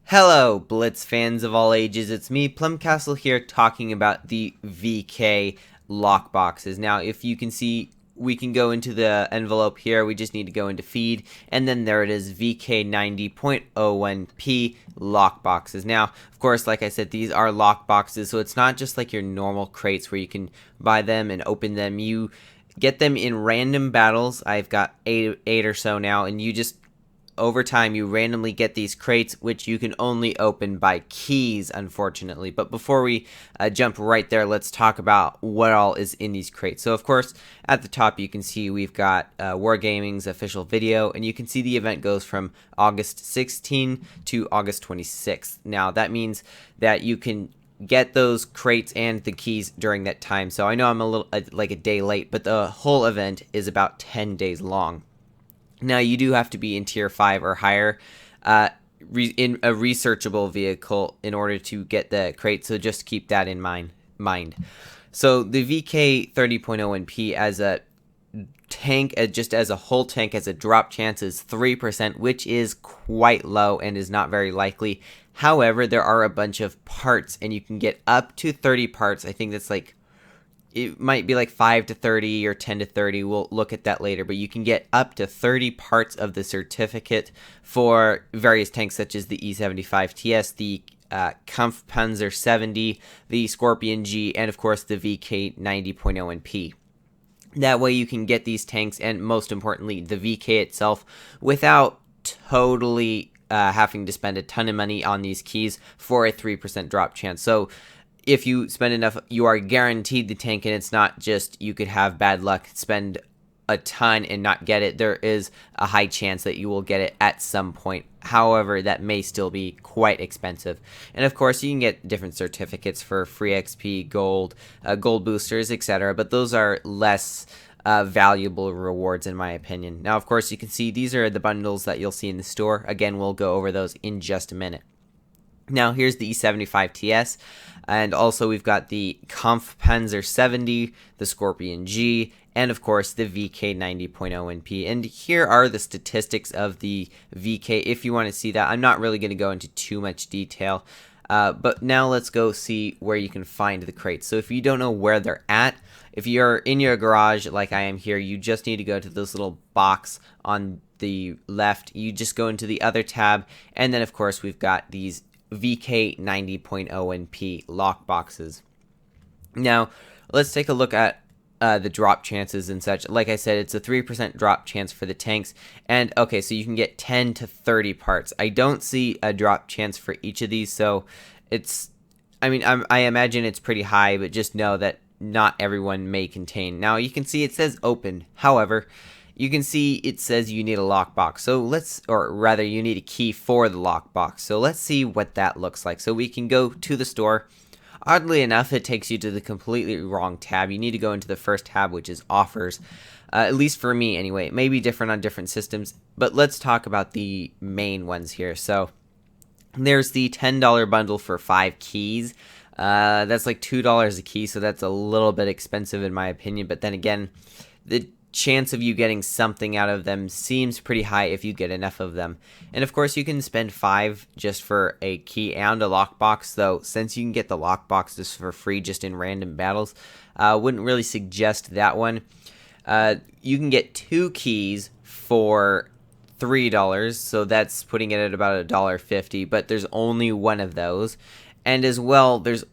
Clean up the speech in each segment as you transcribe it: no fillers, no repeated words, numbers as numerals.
Hello, Blitz fans of all ages. It's me, Plumcastle, here talking about the VK lockboxes. Now, if you can see, we can go into the envelope here. We just need to go into feed, and then there it is, VK90.01p lockboxes. Now, of course, like I said, these are lockboxes, so it's not just like your normal crates where you can buy them and open them. You get them in random battles. I've got eight or so now, and you just over time you randomly get these crates, which you can only open by keys, unfortunately. But before we jump right there, let's talk about what all is in these crates. So of course, at the top you can see we've got Wargaming's official video, and you can see the event goes from August 16 to August 26th. Now that means that you can get those crates and the keys during that time. So I know I'm a little like a day late, but the whole event is about 10 days long. Now, you do have to be in Tier 5 or higher in a researchable vehicle in order to get the crate, so just keep that in mind. So the VK 30.01p as a tank, just as a whole tank, as a drop chance is 3%, which is quite low and is not very likely. However, there are a bunch of parts, and you can get up to 30 parts. I think that's like, it might be like 5 to 30 or 10 to 30. We'll look at that later, but you can get up to 30 parts of the certificate for various tanks such as the E75 TS, the Kampfpanzer 70, the Scorpion G, and of course the VK 90.01p. That way you can get these tanks, and most importantly the VK itself, without totally having to spend a ton of money on these keys for a 3% drop chance. So if you spend enough, you are guaranteed the tank, and it's not just you could have bad luck, spend a ton and not get it. There is a high chance that you will get it at some point. However, that may still be quite expensive. And of course, you can get different certificates for free XP, gold, gold boosters, etc. But those are less valuable rewards in my opinion. Now, of course, you can see these are the bundles that you'll see in the store. Again, we'll go over those in just a minute. Now, here's the E75 TS, and also we've got the Kampfpanzer 70, the Scorpion G, and of course the VK 90.01p. And here are the statistics of the VK if you want to see that. I'm not really going to go into too much detail, but now let's go see where you can find the crates. So if you don't know where they're at, if you're in your garage like I am here, you just need to go to this little box on the left. You just go into the other tab, and then of course we've got these VK 90.01p lockboxes. Now, let's take a look at the drop chances and such. Like I said, it's a 3% drop chance for the tanks. And okay, so you can get 10 to 30 parts. I don't see a drop chance for each of these, so it's, I imagine it's pretty high, but just know that not everyone may contain. Now, you can see it says open. However, you can see it says you need a lockbox. So or rather you need a key for the lockbox. So let's see what that looks like. So we can go to the store. Oddly enough, it takes you to the completely wrong tab. You need to go into the first tab, which is offers. At least for me anyway. It may be different on different systems, but let's talk about the main ones here. So there's the $10 bundle for 5 keys. That's like $2 a key, so that's a little bit expensive in my opinion. But then again, the chance of you getting something out of them seems pretty high if you get enough of them. And of course, you can spend 5 just for a key and a lockbox, though since you can get the lockbox just for free just in random battles, wouldn't really suggest that one. You can get 2 keys for $3, so that's putting it at about $1.50, but there's only one of those. And as well, there's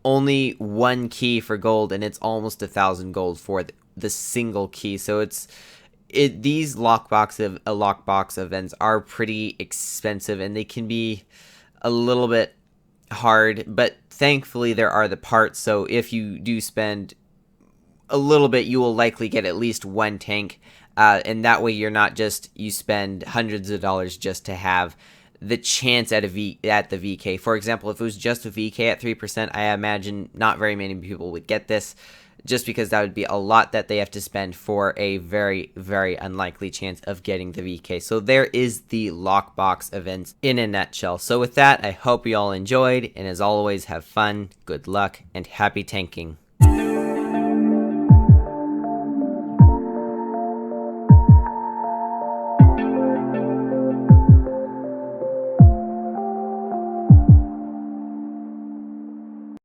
only 1 key for gold, and it's almost 1,000 gold for the single key. So these lockbox events are pretty expensive, and they can be a little bit hard, but thankfully there are the parts. So if you do spend a little bit, you will likely get at least 1 tank, and that way you're not just you spend hundreds of dollars just to have the chance at the VK. For example, if it was just a VK at 3%, I imagine not very many people would get this, just because that would be a lot that they have to spend for a very, very unlikely chance of getting the VK. So there is the lockbox events in a nutshell. So with that, I hope you all enjoyed, and as always, have fun, good luck, and happy tanking.